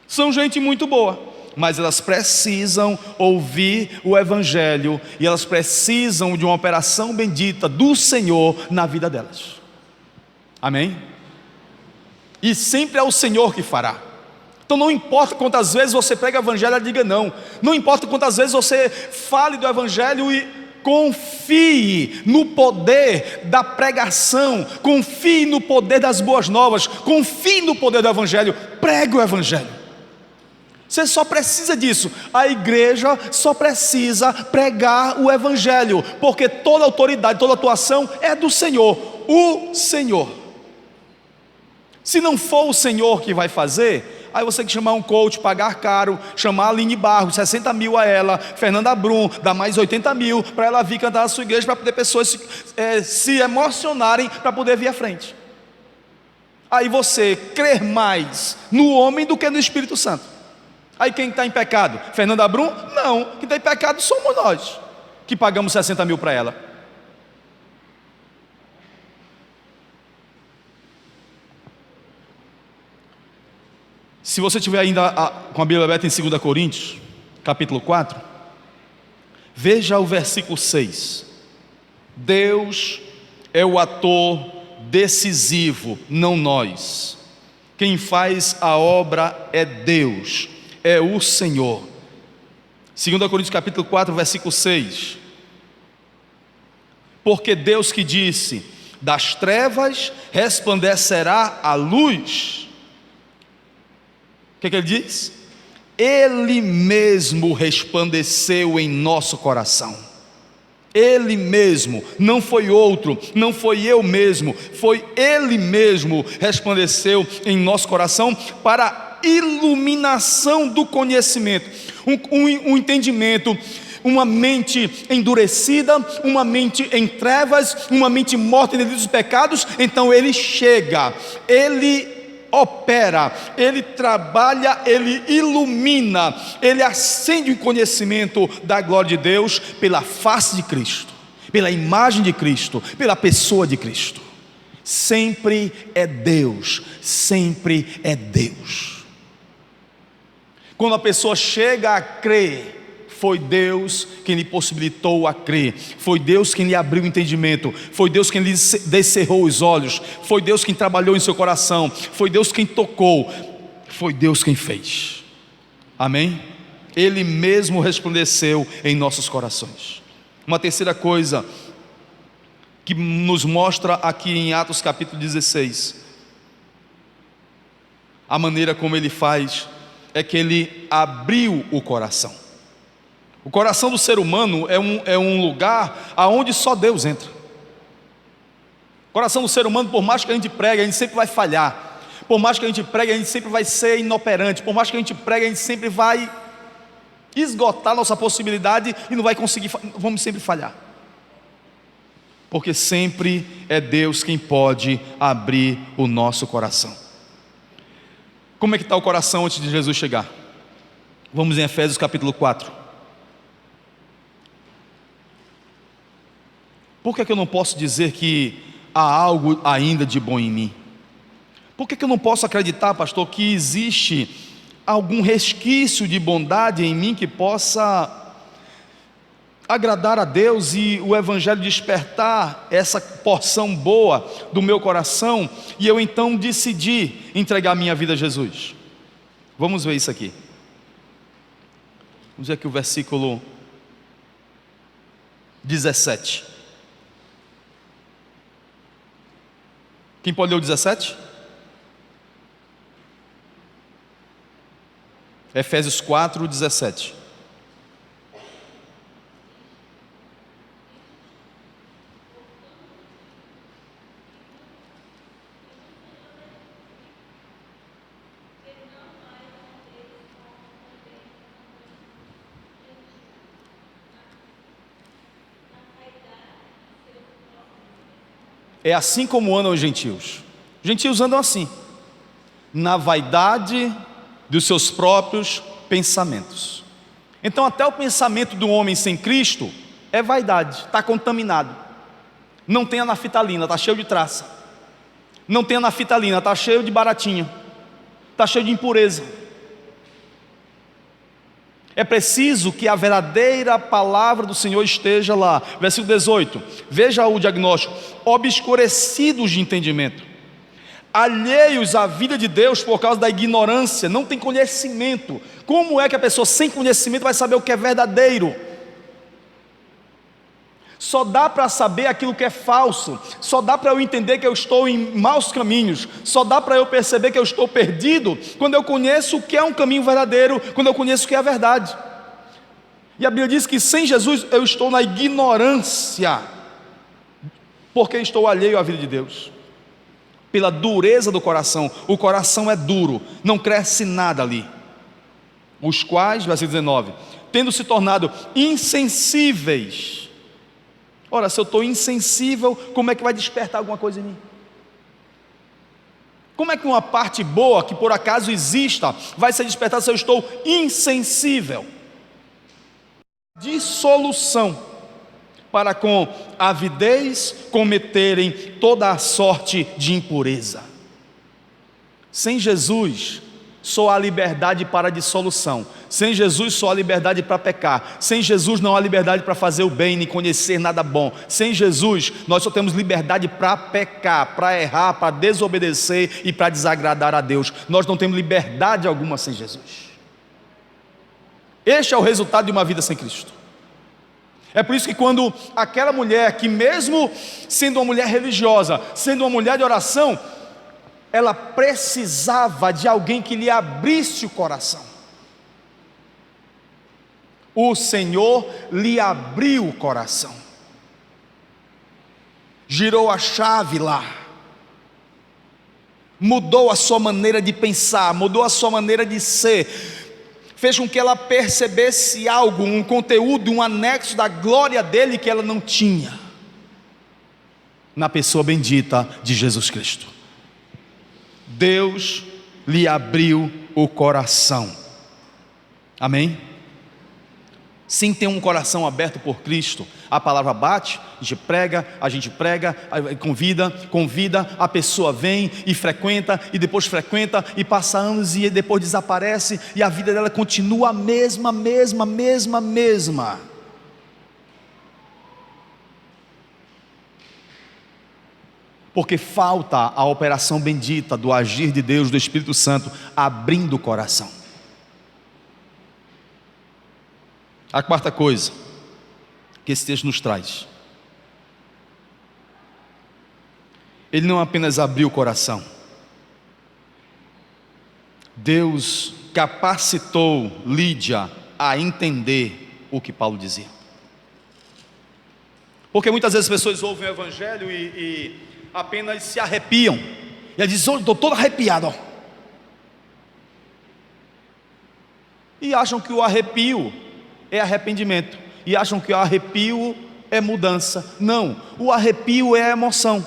São gente muito boa, mas elas precisam ouvir o Evangelho, e elas precisam de uma operação bendita do Senhor na vida delas. Amém? E sempre é o Senhor que fará. Então não importa quantas vezes você prega o Evangelho e diga não, não importa quantas vezes você fale do Evangelho e confie no poder da pregação, confie no poder das boas novas, confie no poder do Evangelho, pregue o Evangelho. Você só precisa disso. A igreja só precisa pregar o Evangelho, porque toda autoridade, toda atuação é do Senhor, o Senhor. Se não for o Senhor que vai fazer, aí você tem que chamar um coach, pagar caro, chamar a Aline Barros, 60 mil a ela, Fernanda Brum, dar mais 80 mil, para ela vir cantar na sua igreja, para poder pessoas se emocionarem, para poder vir à frente. Aí você crer mais no homem do que no Espírito Santo. Aí quem está em pecado? Fernanda Brum? Não, quem está em pecado somos nós, que pagamos 60 mil para ela. Se você tiver ainda com a Bíblia aberta em 2 Coríntios, capítulo 4, veja o versículo 6. Deus é o ator decisivo, não nós. Quem faz a obra é Deus, é o Senhor. 2 Coríntios capítulo 4, versículo 6. Porque Deus que disse: das trevas resplandecerá a luz. O que ele diz? Ele mesmo resplandeceu em nosso coração. Ele mesmo, não foi outro, não foi eu mesmo, foi Ele mesmo resplandeceu em nosso coração para iluminação do conhecimento, um entendimento, uma mente endurecida, uma mente em trevas, uma mente morta em delitos e pecados. Então Ele chega, Ele opera, Ele trabalha, Ele ilumina, Ele acende o conhecimento da glória de Deus pela face de Cristo, pela imagem de Cristo, pela pessoa de Cristo. Sempre é Deus, sempre é Deus. Quando a pessoa chega a crer, foi Deus quem lhe possibilitou a crer, foi Deus quem lhe abriu o entendimento, foi Deus quem lhe descerrou os olhos, foi Deus quem trabalhou em seu coração, foi Deus quem tocou, foi Deus quem fez. Amém? Ele mesmo resplandeceu em nossos corações. Uma terceira coisa que nos mostra aqui em Atos capítulo 16, a maneira como Ele faz, é que Ele abriu o coração. O coração do ser humano é um lugar aonde só Deus entra. O coração do ser humano, por mais que a gente pregue, a gente sempre vai falhar. Por mais que a gente pregue, a gente sempre vai ser inoperante. Por mais que a gente pregue, a gente sempre vai esgotar nossa possibilidade e não vai conseguir, vamos sempre falhar. Porque sempre é Deus quem pode abrir o nosso coração. Como é que está o coração antes de Jesus chegar? Vamos em Efésios capítulo 4. Por que eu não posso dizer que há algo ainda de bom em mim? Por que eu não posso acreditar, pastor, que existe algum resquício de bondade em mim que possa agradar a Deus e o Evangelho despertar essa porção boa do meu coração e eu então decidi entregar minha vida a Jesus? Vamos ver isso aqui. Vamos ver aqui o versículo 17. Quem pode ler o 17? Efésios 4, 17. É assim como andam os gentios. Os gentios andam assim, na vaidade dos seus próprios pensamentos. Então até o pensamento do homem sem Cristo é vaidade, está contaminado. Não tem a naftalina, está cheio de traça. Não tem a naftalina, está cheio de baratinho, está cheio de impureza. É preciso que a verdadeira palavra do Senhor esteja lá. Versículo 18, veja o diagnóstico: obscurecidos de entendimento, alheios à vida de Deus por causa da ignorância, não tem conhecimento. Como é que a pessoa sem conhecimento vai saber o que é verdadeiro? Só dá para saber aquilo que é falso, só dá para eu entender que eu estou em maus caminhos, só dá para eu perceber que eu estou perdido quando eu conheço o que é um caminho verdadeiro, quando eu conheço o que é a verdade. E a Bíblia diz que sem Jesus eu estou na ignorância, porque estou alheio à vida de Deus, pela dureza do coração. O coração é duro, não cresce nada ali. Os quais, versículo 19, tendo se tornado insensíveis. Ora, se eu estou insensível, como é que vai despertar alguma coisa em mim? Como é que uma parte boa, que por acaso exista, vai ser despertada se eu estou insensível? Dissolução, para com avidez cometerem toda a sorte de impureza. Sem Jesus, só há liberdade para a dissolução. Sem Jesus só há liberdade para pecar. Sem Jesus não há liberdade para fazer o bem, nem conhecer nada bom. Sem Jesus nós só temos liberdade para pecar, para errar, para desobedecer e para desagradar a Deus. Nós não temos liberdade alguma sem Jesus. Este é o resultado de uma vida sem Cristo. É por isso que quando aquela mulher, que mesmo sendo uma mulher religiosa, sendo uma mulher de oração, ela precisava de alguém que lhe abrisse o coração. O Senhor lhe abriu o coração, girou a chave lá, mudou a sua maneira de pensar, mudou a sua maneira de ser, fez com que ela percebesse algo, um conteúdo, um anexo da glória dele que ela não tinha, na pessoa bendita de Jesus Cristo. Deus lhe abriu o coração. Amém? Sem ter um coração aberto por Cristo, a palavra bate, a gente prega, convida, a pessoa vem e frequenta, e depois frequenta, e passa anos e depois desaparece, e a vida dela continua a mesma. Porque falta a operação bendita do agir de Deus, do Espírito Santo, abrindo o coração. A quarta coisa que esse texto nos traz: ele não apenas abriu o coração, Deus capacitou Lídia a entender o que Paulo dizia. Porque muitas vezes as pessoas ouvem o Evangelho e apenas se arrepiam, e ela diz: estou todo arrepiado, e acham que o arrepio é arrependimento, e acham que o arrepio é mudança. Não, o arrepio é emoção,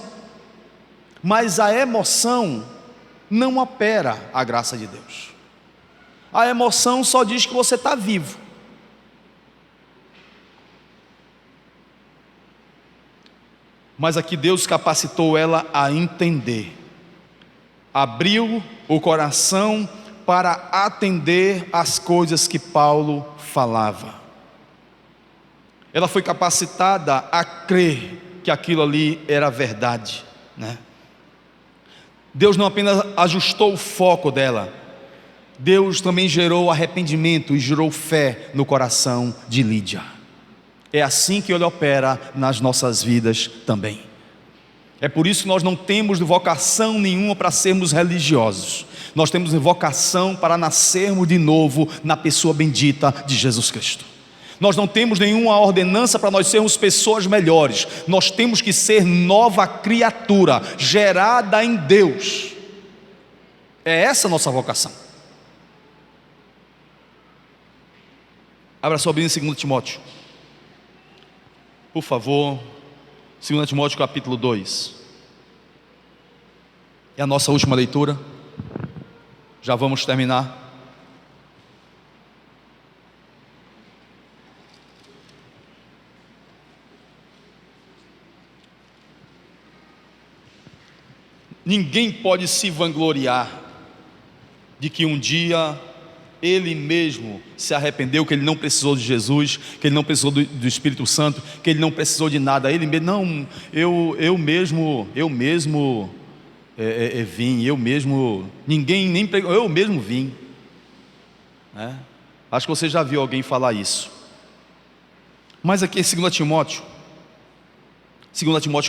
mas a emoção não opera a graça de Deus. A emoção só diz que você está vivo. Mas aqui Deus capacitou ela a entender, abriu o coração para atender às coisas que Paulo falava. Ela foi capacitada a crer que aquilo ali era verdade, né? Deus não apenas ajustou o foco dela, Deus também gerou arrependimento e gerou fé no coração de Lídia. É assim que Ele opera nas nossas vidas também. É por isso que nós não temos vocação nenhuma para sermos religiosos. Nós temos vocação para nascermos de novo na pessoa bendita de Jesus Cristo. Nós não temos nenhuma ordenança para nós sermos pessoas melhores. Nós temos que ser nova criatura, gerada em Deus. É essa a nossa vocação. Abra sua Bíblia em 2 Timóteo. Por favor, 2 Timóteo capítulo 2. É a nossa última leitura, já vamos terminar. Ninguém pode se vangloriar de que um dia ele mesmo se arrependeu, que ele não precisou de Jesus, que ele não precisou do Espírito Santo, que ele não precisou de nada. Ele mesmo, não, eu mesmo vim, eu mesmo, ninguém nem pregou, eu mesmo vim, né? Acho que você já viu alguém falar isso. Mas aqui em 2 Timóteo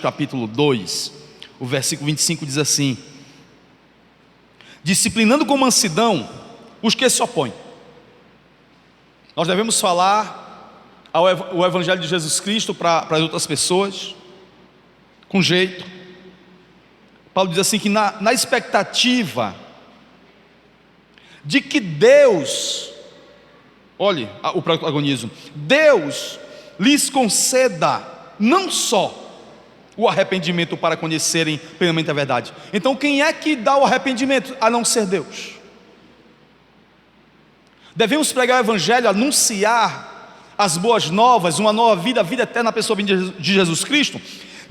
capítulo 2, o versículo 25 diz assim: disciplinando com mansidão os que se opõem. Nós devemos falar o Evangelho de Jesus Cristo para as outras pessoas, com jeito. Paulo diz assim, que na expectativa de que Deus, olhe o protagonismo, Deus lhes conceda não só o arrependimento para conhecerem plenamente a verdade. Então quem é que dá o arrependimento, a não ser Deus? Devemos pregar o Evangelho, anunciar as boas novas, uma nova vida, a vida eterna na pessoa de Jesus Cristo,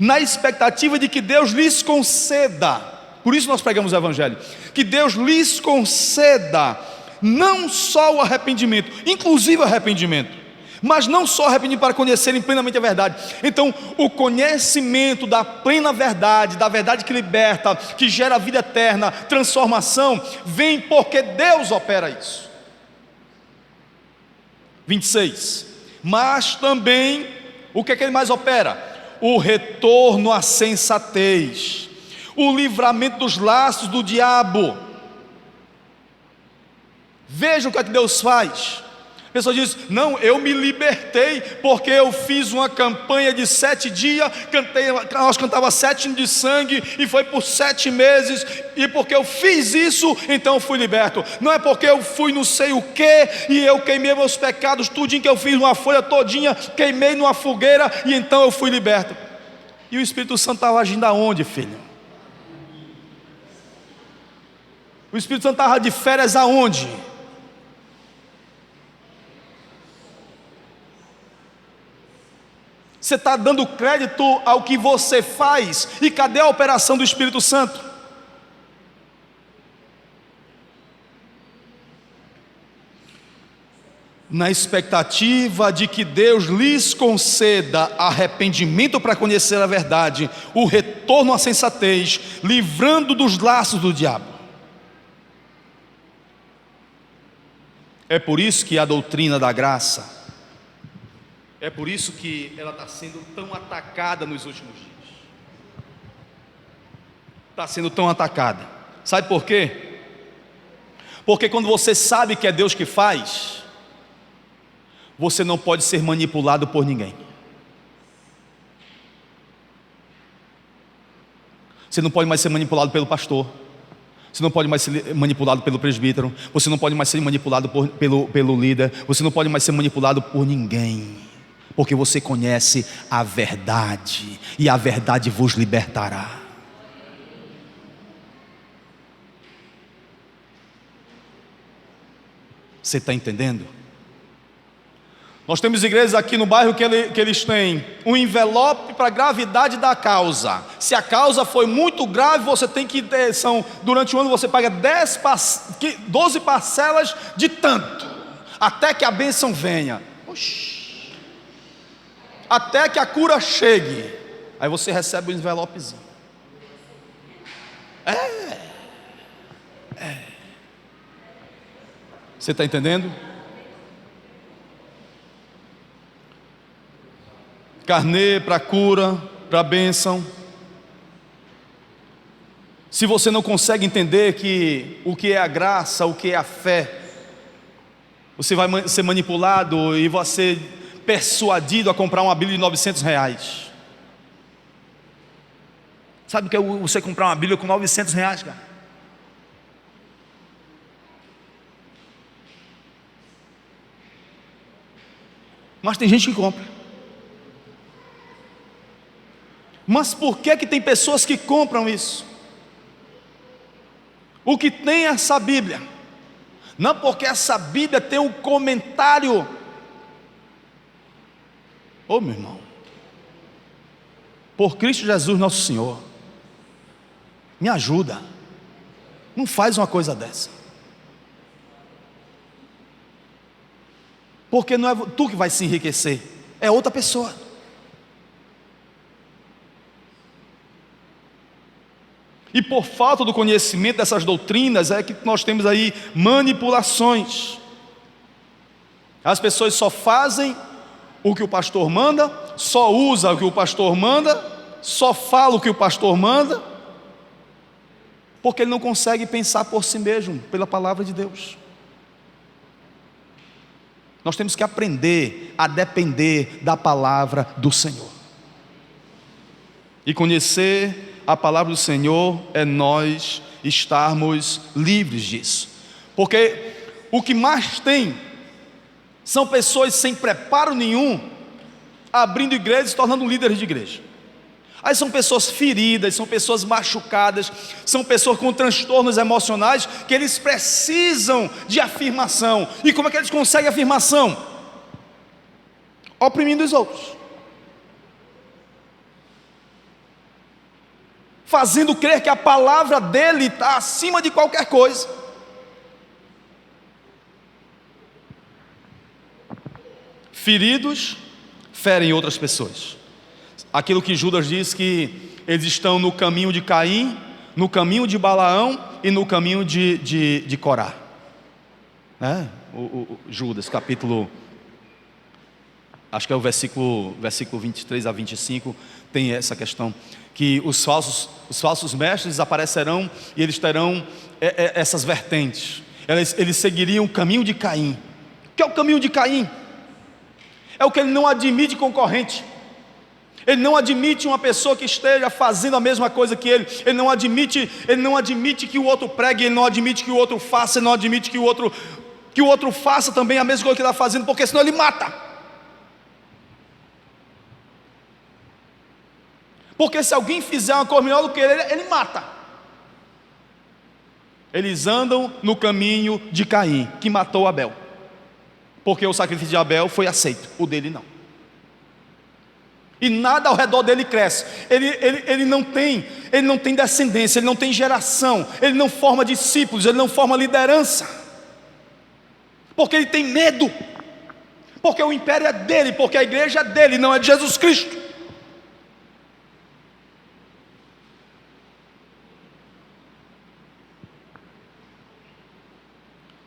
na expectativa de que Deus lhes conceda. Por isso nós pregamos o Evangelho, que Deus lhes conceda não só o arrependimento, inclusive o arrependimento, mas não só arrependimento para conhecerem plenamente a verdade. Então o conhecimento da plena verdade, da verdade que liberta, que gera vida eterna, transformação, vem porque Deus opera isso. 26. Mas também, o que é que ele mais opera? O retorno à sensatez, o livramento dos laços do diabo. Veja o que é que Deus faz. A pessoa diz, não, eu me libertei, porque eu fiz uma campanha de 7 dias, nós cantávamos 7 hinos de sangue, e foi por 7 meses, e porque eu fiz isso, então eu fui liberto. Não é porque eu fui não sei o que, e eu queimei meus pecados, tudinho que eu fiz, uma folha todinha, queimei numa fogueira, e então eu fui liberto. E o Espírito Santo estava agindo aonde, filho? O Espírito Santo estava de férias aonde? Você está dando crédito ao que você faz, e cadê a operação do Espírito Santo? Na expectativa de que Deus lhes conceda arrependimento para conhecer a verdade, o retorno à sensatez, livrando dos laços do diabo. É por isso que a doutrina da graça, é por isso que ela está sendo tão atacada nos últimos dias. Está sendo tão atacada. Sabe por quê? Porque quando você sabe que é Deus que faz, você não pode ser manipulado por ninguém. Você não pode mais ser manipulado pelo pastor. Você não pode mais ser manipulado pelo presbítero. Você não pode mais ser manipulado pelo líder. Você não pode mais ser manipulado por ninguém. Porque você conhece a verdade, e a verdade vos libertará. Você está entendendo? Nós temos igrejas aqui no bairro que eles têm um envelope para a gravidade da causa. Se a causa foi muito grave, você tem que ter, durante o ano você paga 12 parcelas de tanto, até que a bênção venha. Oxi. Até que a cura chegue, aí você recebe um envelopezinho. Você está entendendo? Carnê para cura, para bênção. Se você não consegue entender que o que é a graça, o que é a fé, você vai ser manipulado e vai ser persuadido a comprar uma Bíblia de R$900. Sabe o que é você comprar uma Bíblia com R$900, cara? Mas tem gente que compra. Mas por que tem pessoas que compram isso? o que tem essa Bíblia, não porque essa Bíblia tem um comentário. Ô meu irmão, por Cristo Jesus nosso Senhor, me ajuda, não faz uma coisa dessa, porque não é tu que vai se enriquecer, é outra pessoa. E por falta do conhecimento dessas doutrinas é que nós temos aí manipulações. As pessoas só fazem o que o pastor manda, só usa o que o pastor manda, só fala o que o pastor manda, porque ele não consegue pensar por si mesmo, pela palavra de Deus. Nós temos que aprender a depender da palavra do Senhor. E conhecer a palavra do Senhor é nós estarmos livres disso. Porque o que mais tem são pessoas sem preparo nenhum, abrindo igrejas e se tornando líderes de igreja. Aí são pessoas feridas, são pessoas machucadas, são pessoas com transtornos emocionais, que eles precisam de afirmação. E como é que eles conseguem afirmação? Oprimindo os outros, fazendo crer que a palavra dele está acima de qualquer coisa. Feridos ferem outras pessoas. Aquilo que Judas diz, que eles estão no caminho de Caim, no caminho de Balaão e no caminho de Corá. Judas, capítulo, acho que é o versículo 23 a 25, tem essa questão, que os falsos mestres aparecerão e eles terão essas vertentes. Eles seguiriam o caminho de Caim. O que é o caminho de Caim? É o que ele não admite concorrente. Ele não admite uma pessoa que esteja fazendo a mesma coisa que ele. Ele não admite que o outro pregue, ele não admite que o outro faça, ele não admite que o outro faça também a mesma coisa que ele está fazendo, porque senão ele mata. Porque se alguém fizer uma coisa melhor do que ele mata. Eles andam no caminho de Caim, que matou Abel, porque o sacrifício de Abel foi aceito, o dele não. E nada ao redor dele cresce. Ele não tem descendência, ele não tem geração, ele não forma discípulos, ele não forma liderança, porque ele tem medo, porque o império é dele, porque a igreja é dele, não é de Jesus Cristo.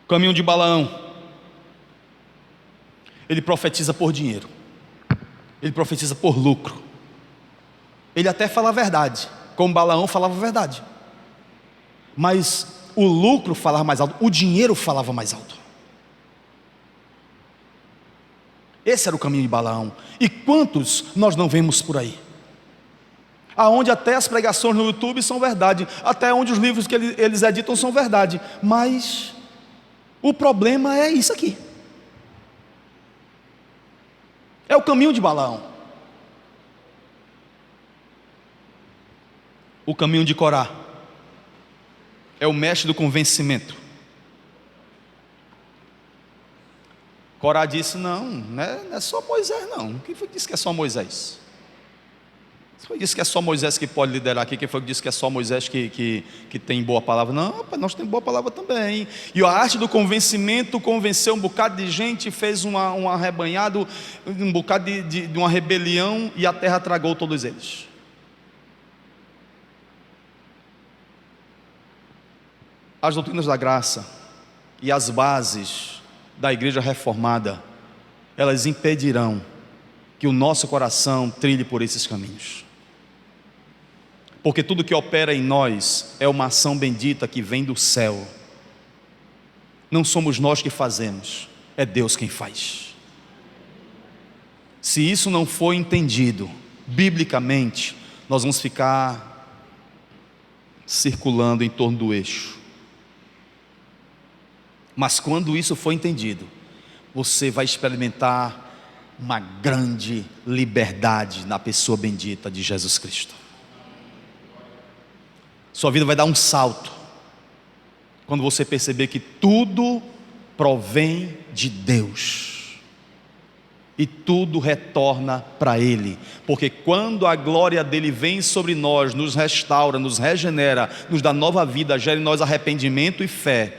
O caminho de Balaão, ele profetiza por dinheiro, ele profetiza por lucro. Ele até fala a verdade, como Balaão falava a verdade, mas o lucro falava mais alto, o dinheiro falava mais alto. Esse era o caminho de Balaão. E quantos nós não vemos por aí? Aonde até as pregações no YouTube são verdade, até onde os livros que eles editam são verdade, mas o problema é isso aqui. É o caminho de Balaão. O caminho de Corá é o mestre do convencimento. Corá disse: não é só Moisés não. Quem foi que disse que é só Moisés? Quem foi que disse que é só Moisés que pode liderar aqui? Quem foi que disse que é só Moisés que tem boa palavra? Não, rapaz, nós temos boa palavra também. E a arte do convencimento convenceu um bocado de gente, fez um arrebanhado, um bocado de uma rebelião, e a terra tragou todos eles. As doutrinas da graça e as bases da igreja reformada, elas impedirão que o nosso coração trilhe por esses caminhos. Porque tudo que opera em nós é uma ação bendita que vem do céu. Não somos nós que fazemos, é Deus quem faz. Se isso não for entendido biblicamente, nós vamos ficar circulando em torno do eixo. Mas quando isso for entendido, você vai experimentar uma grande liberdade na pessoa bendita de Jesus Cristo. Sua vida vai dar um salto. quando você perceber que tudo provém de Deus e tudo retorna para Ele, porque quando a glória dele vem sobre nós, nos restaura, nos regenera, nos dá nova vida, gera em nós arrependimento e fé,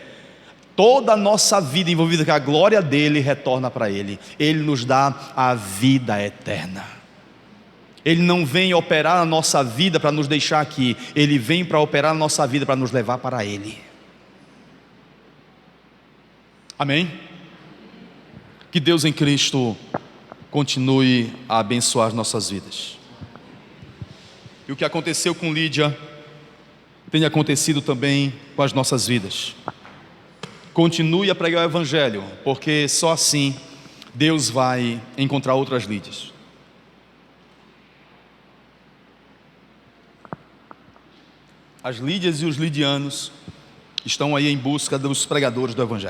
toda a nossa vida envolvida com a glória dele retorna para Ele. Ele nos dá a vida eterna. Ele não vem operar na nossa vida para nos deixar aqui, Ele vem para operar na nossa vida para nos levar para Ele. Amém? Que Deus em Cristo continue a abençoar nossas vidas. E o que aconteceu com Lídia tem acontecido também com as nossas vidas. Continue a pregar o Evangelho, porque só assim Deus vai encontrar outras Lídias. As Lídias e os lidianos estão aí em busca dos pregadores do Evangelho.